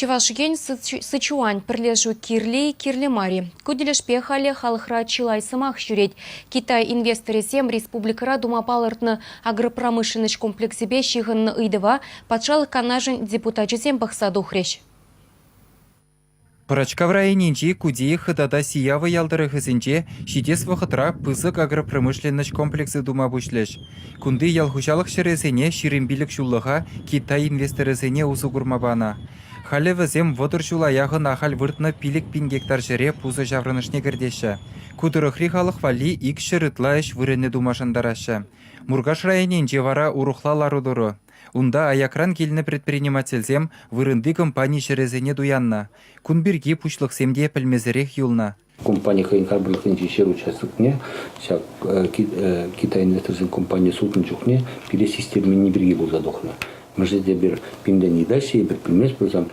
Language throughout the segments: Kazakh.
Чевашген Сычуань прилежу Кирли-Мари. Куделешпе халі халықра чилай сымақ жүреть. Китай инвесторы зем республикара думапалыртны агропромышленность комплексебе шиғынны ыйдыва патшалық канажын депутаты зем бақса духреш. Парачкав районинчи кудеи хытада сиявы ялдыры хызинче шидес вахытра пызык агропромышленность комплексы дума бушлеш. Кунды ялхушалық шерезене ширембилік шулыға Китай инвесторызене узугурмабана. Халі візем водыр жулаяғын ахал выртны пилік пин гектар жере пузы жаврынышне кірдеші. Кудырықри халық вали ик шырытла эш вырыны думашандарашы. Мургаш районинче вара урухлалару дұры. Унда аякран келіні предпринимательзем вырынды компания шерезене дуянна. Кунбирги пучлық семде пілмезірек юлна. Компания хайнкарбырлық инжешер участокне, Китай инвесторзен компания сутын жүхне, пиле системені бірге бұл задоқна. Мәжеде бір пимден не дальше, бір пілмес болсам,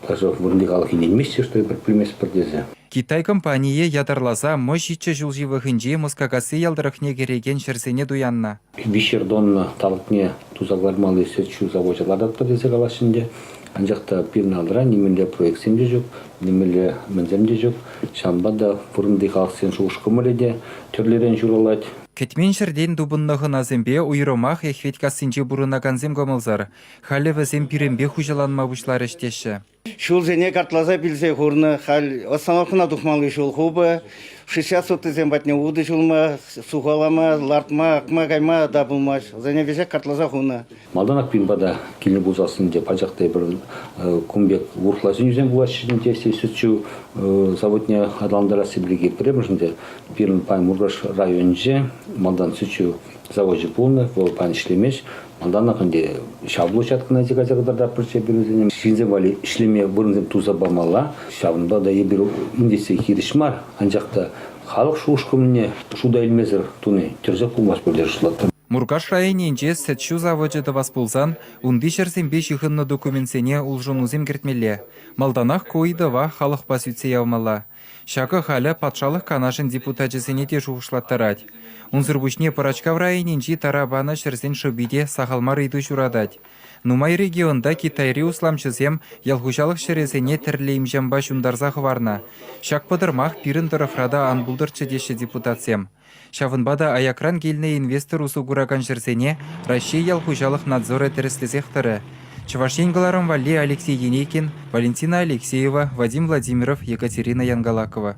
даже вырынды қалық иненместе, что бір пілмес бірдезе. Китай компании ядарлаза мощиче жылживыхынже мұскағасы ялдырықне кереген шерзене дуянна. Вишердонны талықне тузаглармалы сетчу заводчаларда бірдезе қалашынде. Анжақта пирналыра немелі проектсенде жоқ, немелі мінземде жоқ. Шамбада вырынды қалық сен шуғышқымыледе түрлерен жүралайды. Кетмен жерден дубыннығын азембе уйромақ эхветкасынче бұрынаганзем гомылзар. Халі візем пиренбе хужаланма бұшлар іштеші. Шул зене картлаза билсе хорны хал остановкана духмалы шул хубы 60 тезем батне уды шулма сухалама лартма акма кайма да булмаш зене весе картлаза хуна Малданак пинбада килне бузасын деп ажактай бір кумбек урхласын yüzен булашын тесе сүтчү заводня адамдара сиблиги премжинде пирн пай мургаш районже малдан сүтчү заводжи полны ол пан ишлемеш Малдан акынде шабло чаткына зегазагада пырче бирүзене шинзе вали ишлеме бурынзем туза бамала шабында да ебир индесе хиришмар анжакта халық шуышкымне шуда илмезер туны терзек булмас бөлдершлатты. Мургаш районинче сетчу заводжеды васпулзан унды шерзембе шихынны документсене улжонузем кертмелле. Малданах койдыва халық басүтсе явмала. Шакы халі патшалық канашын депутатжысене те жуғышлаттарад. Унзырбушне Парачкав районинчи тарабаны шерзен шыбиде сахалмар иду журадад. Нумай регионда Китайри усламчызем ялхушалық шерезене тірлейм жамба шундарзағы варна. Шак падырмақ пирін дырыфрада анбулдырчы деші депутатсем. Шавынбада аякран келіне инвестор усугураган жерзене Россия ялхушалық надзор әтіріслізектірі. Чувашенгаларым Вали Алексей Енейкин, Валентина Алексеева, Вадим Владимиров, Екатерина Янгалакова.